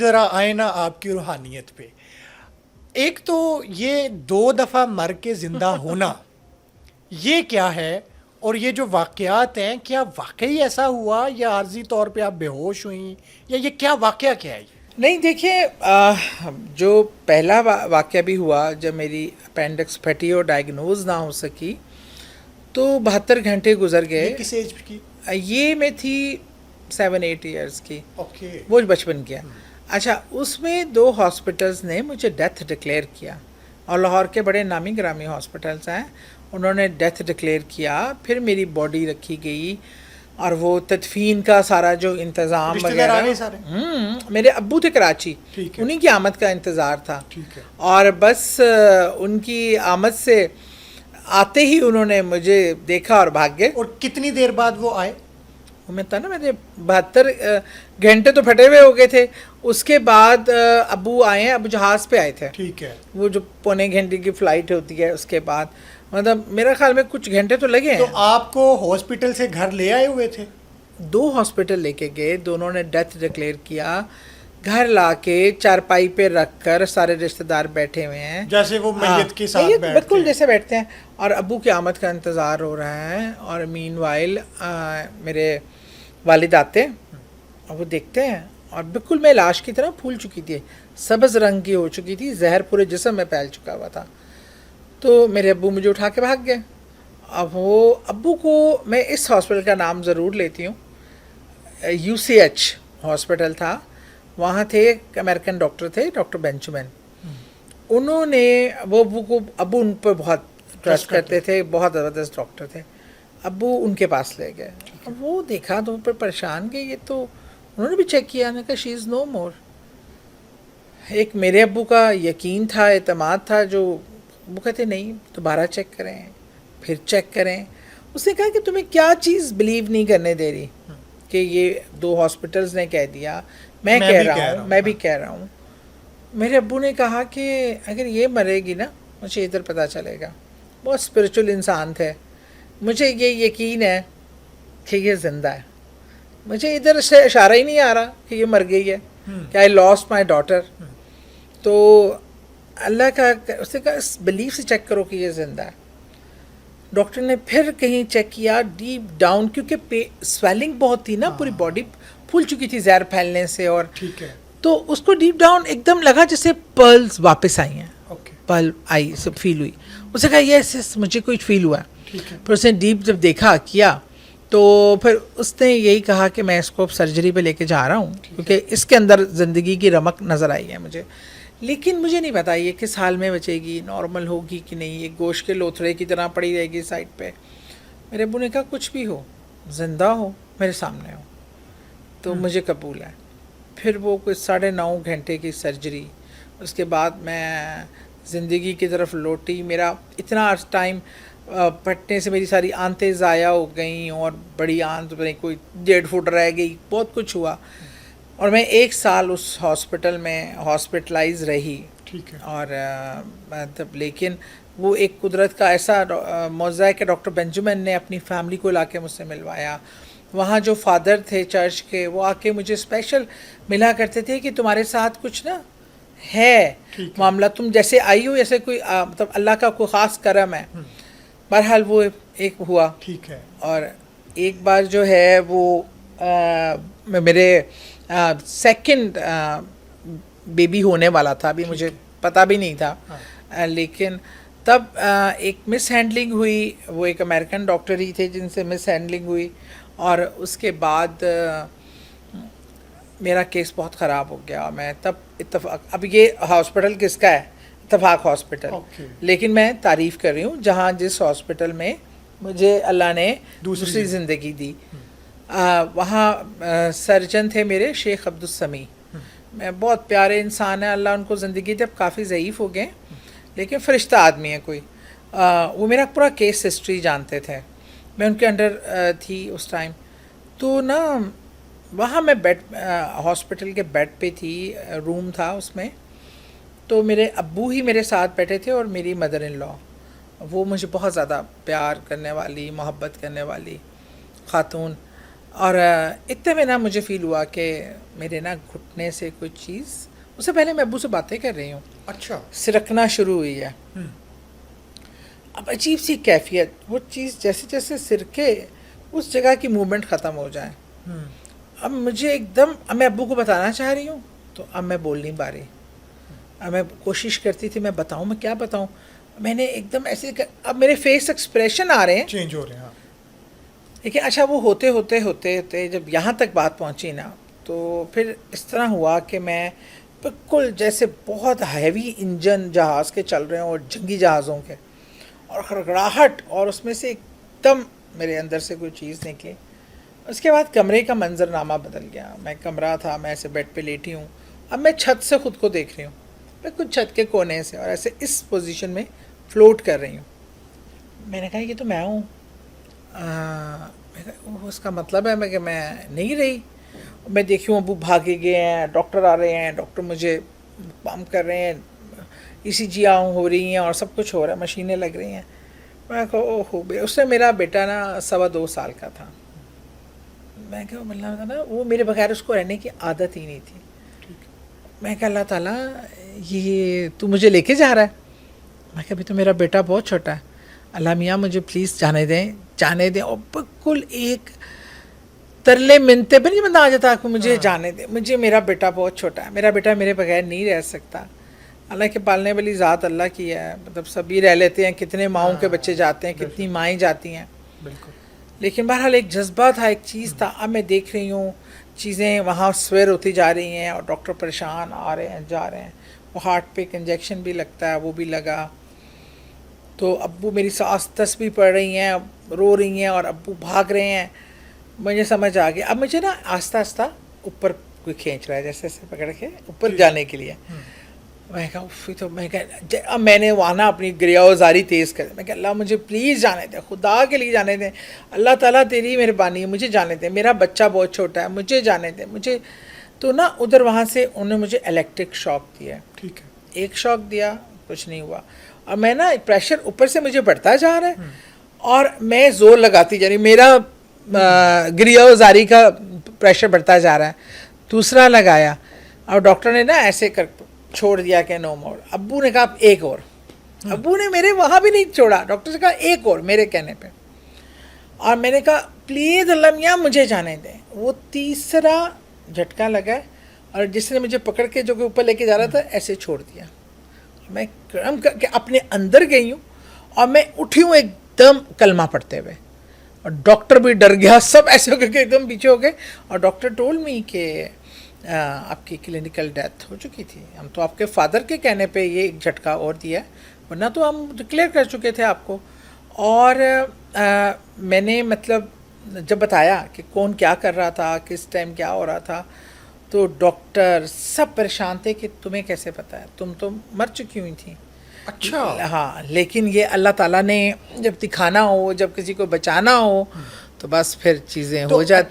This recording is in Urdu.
ذرا آئے نا آپ کی روحانیت پہ. ایک تو یہ 2 دفعہ مر کے زندہ ہونا یہ کیا ہے، اور یہ جو واقعات ہیں کیا واقعی ایسا ہوا یا عارضی طور پہ آپ بے ہوش ہوئیں، یا یہ کیا واقعہ کیا ہے یہ؟ نہیں دیکھیے، جو پہلا واقعہ بھی ہوا جب میری اپینڈکس پھٹی اور ڈائگنوز نہ ہو سکی تو 72 گھنٹے گزر گئے. یہ کس ایج کی؟ یہ میں تھی 7-8 ایئرس کی. اوکے. وہ بچپن کیا. اچھا، اس میں 2 ہاسپٹلز نے مجھے ڈیتھ ڈکلیئر کیا، اور لاہور کے بڑے نامی گرامی ہاسپٹلز ہیں، انہوں نے ڈیتھ ڈکلیئر کیا. پھر میری باڈی رکھی گئی اور وہ تدفین کا سارا جو انتظام وغیرہ. میرے ابو تھے کراچی، انہی کی آمد کا انتظار تھا، اور بس ان کی آمد سے آتے ہی انہوں نے مجھے دیکھا اور بھاگ گئے. اور کتنی دیر بعد وہ آئے؟ میں تھا نا، میرے 72 گھنٹے تو پھٹے ہوئے ہو گئے تھے. اس کے بعد ابو آئے ہیں، ابو جہاز پہ آئے تھے. ٹھیک ہے. وہ جو 1.25 گھنٹے کی فلائٹ ہوتی ہے، اس کے بعد مطلب میرا خیال میں کچھ گھنٹے تو لگے ہیں. تو آپ کو ہاسپٹل سے گھر لے آئے ہوئے تھے؟ 2 ہاسپٹل لے کے گئے، دونوں نے ڈیتھ ڈکلیئر کیا. گھر لا کے چارپائی پہ رکھ کر سارے رشتہ دار بیٹھے ہوئے ہیں، جیسے وہ میت کے ساتھ بیٹھتے ہیں، بالکل جیسے بیٹھتے ہیں، اور ابو کی آمد کا انتظار ہو رہا ہے. اور مین وائل میرے والد آتے اور وہ دیکھتے ہیں، اور بالکل میں لاش کی طرح پھول چکی تھی، سبز رنگ کی ہو چکی تھی، زہر پورے جسم میں پھیل چکا ہوا تھا. تو میرے ابو مجھے اٹھا کے بھاگ گئے. اب وہ ابو کو میں اس ہاسپٹل کا نام ضرور لیتی ہوں، UCH ہاسپٹل تھا، وہاں تھے ایک امریکن ڈاکٹر تھے، ڈاکٹر بینچمن. انہوں نے وہ ابو ان پہ بہت ٹرسٹ کرتے تھے، بہت زبردست ڈاکٹر تھے. ابو ان کے پاس لے گئے. اب وہ دیکھا تو ان پر پریشان گئے. یہ تو انہوں نے بھی چیک کیا، نے کہا شی از نو مور. ایک میرے ابو کا یقین تھا، اعتماد تھا، جو وہ کہتے نہیں دوبارہ چیک کریں، پھر چیک کریں. اس نے کہا کہ تمہیں کیا چیز بلیو نہیں کرنے دے رہی کہ یہ 2 ہاسپٹلز نے کہہ دیا، میں کہہ رہا ہوں، میں بھی کہہ رہا ہوں. میرے ابو نے کہا کہ اگر یہ مرے گی نا مجھے ادھر پتہ چلے گا. بہت اسپریچول انسان تھے. مجھے یہ یقین ہے کہ یہ زندہ ہے. مجھے ادھر سے اشارہ ہی نہیں آ رہا کہ یہ مر گئی ہے، کہ آئی لاسٹ مائی ڈاٹر. تو اللہ کا اس نے کہا اس بلیف سے چیک کرو کہ یہ زندہ ہے. ڈاکٹر نے پھر کہیں چیک کیا ڈیپ ڈاؤن، کیونکہ سویلنگ بہت تھی نا، پوری باڈی پھول چکی تھی زہر پھیلنے سے. اور تو اس کو ڈیپ ڈاؤن ایک دم لگا جیسے پرلز واپس آئی ہیں، پرل آئی سب فیل ہوئی. اسے کہا یس مجھے کوئی فیل ہوا. پھر اس نے ڈیپ جب دیکھا کیا تو پھر اس نے یہی کہا کہ میں اس کو سرجری پہ لے کے جا رہا ہوں، کیونکہ اس کے اندر زندگی کی رمق نظر آئی ہے مجھے. لیکن مجھے نہیں پتا یہ کس حال میں بچے گی، نارمل ہوگی کہ نہیں، یہ گوشت کے لوتھڑے کی طرح پڑی رہے گی سائڈ پہ. میرے ابو نے کہا کچھ بھی ہو، زندہ ہو، میرے سامنے ہو تو مجھے قبول ہے. پھر وہ کوئی 9.5 گھنٹے کی سرجری، اس کے بعد میں زندگی کی طرف لوٹی. میرا اتنا ٹائم پھٹنے سے میری ساری آنتیں ضائع ہو گئیں، اور بڑی آنت میں کوئی 1.5 فٹ رہ گئی، بہت کچھ ہوا. اور میں 1 سال اس ہاسپٹل میں ہاسپٹلائز رہی. اور مطلب لیکن وہ ایک قدرت کا ایسا معجزہ ہے کہ ڈاکٹر بینجمن نے اپنی فیملی کو لا کے مجھ سے ملوایا. وہاں جو فادر تھے چرچ کے، وہ آ کے مجھے اسپیشل ملا کرتے تھے کہ تمہارے ساتھ کچھ نا ہے معاملہ، تم جیسے آئی ہو جیسے کوئی مطلب اللہ کا کوئی خاص کرم ہے. بہرحال وہ ایک ہوا. اور ایک بار جو ہے وہ میرے 2nd بیبی ہونے والا تھا، ابھی مجھے پتہ بھی نہیں تھا. لیکن تب ایک مس ہینڈلنگ ہوئی. وہ ایک امریکن ڈاکٹر ہی تھے جن سے مس ہینڈلنگ ہوئی، اور اس کے بعد میرا کیس بہت خراب ہو گیا. میں تب اب یہ ہاسپٹل کس کا ہے؟ اتفاق ہاسپٹل. لیکن میں تعریف کر رہی ہوں جہاں جس ہاسپٹل میں مجھے اللہ نے دوسری زندگی دی. وہاں سرجن تھے میرے شیخ عبدالسمیع. میں بہت پیارے انسان ہیں، اللہ ان کو زندگی دے. اب کافی ضعیف ہو گئے لیکن فرشتہ آدمی ہے کوئی. وہ میرا پورا کیس ہسٹری جانتے تھے. میں ان کے انڈر تھی اس ٹائم. تو نا وہاں میں ہاسپٹل کے بیڈ پہ تھی، روم تھا اس میں. تو میرے ابو ہی میرے ساتھ بیٹھے تھے اور میری مدر ان لا. وہ مجھے بہت زیادہ پیار کرنے والی، محبت کرنے والی خاتون. اور اتنے میں نا مجھے فیل ہوا کہ میرے نا گھٹنے سے کوئی چیز، اس سے پہلے میں ابو سے باتیں کر رہی ہوں، اچھا سرکنا شروع ہوئی ہے. اب عجیب سی کیفیت، وہ چیز جیسے جیسے سرکے اس جگہ کی موومنٹ ختم ہو جائے. اب مجھے ایک دم، اب میں ابو کو بتانا چاہ رہی ہوں تو اب میں بول نہیں پا رہی. اب میں کوشش کرتی تھی میں بتاؤں، میں کیا بتاؤں. میں نے ایک دم ایسے، اب میرے فیس ایکسپریشن آ رہے ہیں چینج ہو رہے ہیں. لیکن اچھا وہ ہوتے ہوتے جب یہاں تک بات پہنچی نا تو پھر اس طرح ہوا کہ میں بالکل جیسے بہت ہیوی انجن جہاز کے چل رہے ہوں، اور جنگی جہازوں کے، اور خڑخڑاہٹ، اور اس میں سے ایک دم میرے اندر سے کوئی چیز نکلی. اس کے بعد کمرے کا منظرنامہ بدل گیا. میں کمرہ تھا، میں ایسے بیڈ پہ لیٹی ہوں، اب میں چھت سے خود کو دیکھ رہی ہوں، میں کچھ چھت کے کونے سے، اور ایسے اس پوزیشن میں فلوٹ کر رہی ہوں. میں نے کہا یہ تو میں ہوں. اس کا مطلب ہے کہ میں نہیں رہی. میں دیکھی ہوں ابو بھاگے گئے ہیں، ڈاکٹر آ رہے ہیں، ڈاکٹر مجھے پمپ کر رہے ہیں، ECG ہو رہی ہیں، اور سب کچھ ہو رہا ہے، مشینیں لگ رہی ہیں. میں کہا او ہو بے. اس سے میرا بیٹا نا 2.25 سال کا تھا. میں کہا اللہ تعالیٰ، وہ میرے بغیر اس کو رہنے کی عادت ہی نہیں تھی. میں کہا اللہ تعالیٰ یہ تو مجھے لے کے جا رہا ہے. میں کہا ابھی تو میرا بیٹا بہت چھوٹا ہے، اللہ میاں مجھے پلیز جانے دیں. اور بالکل ایک ترلے منتے پہ نہیں بندہ آ جاتا کہ مجھے جانے دیں، مجھے، میرا بیٹا بہت چھوٹا ہے، میرا بیٹا میرے بغیر نہیں رہ سکتا. اللہ کے پالنے والی ذات اللہ کی ہے، مطلب سبھی رہ لیتے ہیں، کتنے ماؤں کے بچے جاتے ہیں، کتنی مائیں جاتی ہیں. بالکل. لیکن بہرحال ایک جذبہ تھا، ایک چیز تھا. اب میں دیکھ رہی ہوں چیزیں وہاں سویر ہوتی جا رہی ہیں، اور ڈاکٹر پریشان آ رہے ہیں جا رہے ہیں. وہ ہارٹ پہ ایک انجیکشن بھی لگتا ہے، وہ بھی لگا. تو ابو، میری ساس تسبیح پڑھ رہی ہیں، رو رہی ہیں، اور ابو بھاگ رہے ہیں. مجھے سمجھ آ گیا. اب مجھے نا آہستہ آہستہ اوپر کوئی کھینچ رہا ہے، جیسے ایسے پکڑ کے اوپر جانے کے لیے. میں کہا تو میں کہا، اب میں نے وہاں نا اپنی گریہ وزاری تیز کر دی. میں کہا اللہ مجھے پلیز جانے دیں، خدا کے لیے جانے دیں، اللہ تعالیٰ تیری مہربانی ہے، مجھے جانے دیں، میرا بچہ بہت چھوٹا ہے، مجھے جانے دیں مجھے. تو نا ادھر وہاں سے انہوں نے مجھے الیکٹرک شاک دیا. ٹھیک ہے. ایک شاک دیا، کچھ نہیں ہوا. اور میں نا پریشر اوپر سے مجھے بڑھتا جا رہا ہے، اور میں زور لگاتی جا رہی، میرا گریہ وزاری کا پریشر بڑھتا جا رہا ہے. دوسرا لگایا، اور ڈاکٹر نے نا ایسے کر چھوڑ دیا کہ نو مور. ابو نے کہا ایک اور. ابو نے میرے وہاں بھی نہیں چھوڑا، ڈاکٹر سے کہا ایک اور میرے کہنے پہ. اور میں نے کہا پلیز اللہ میاں مجھے جانے دیں. وہ تیسرا جھٹکا لگا، اور جس نے مجھے پکڑ کے جو کہ اوپر لے کے جا رہا تھا ایسے چھوڑ دیا. میں کرم کر کے اپنے اندر گئی ہوں، اور میں اٹھی ہوں ایک دم کلمہ پڑھتے ہوئے. اور ڈاکٹر بھی ڈر گیا، سب ایسے ہو کے ایک دم پیچھے ہو گئے. اور ڈاکٹر ٹول می کہ آپ کی کلینکل ڈیتھ ہو چکی تھی. ہم تو آپ کے فادر کے کہنے پہ یہ ایک جھٹکا اور دیا ہے، ورنہ تو ہم ڈکلیئر کر چکے تھے آپ کو. اور میں نے مطلب جب بتایا کہ کون کیا کر رہا تھا، کس ٹائم کیا ہو رہا تھا، تو ڈاکٹر سب پریشان تھے کہ تمہیں کیسے پتہ ہے، تم تو مر چکی ہوئی تھیں. اچھا. ہاں، لیکن یہ اللہ تعالیٰ نے جب دکھانا ہو، جب کسی کو بچانا ہو تو بس پھر چیزیں ہو جاتی.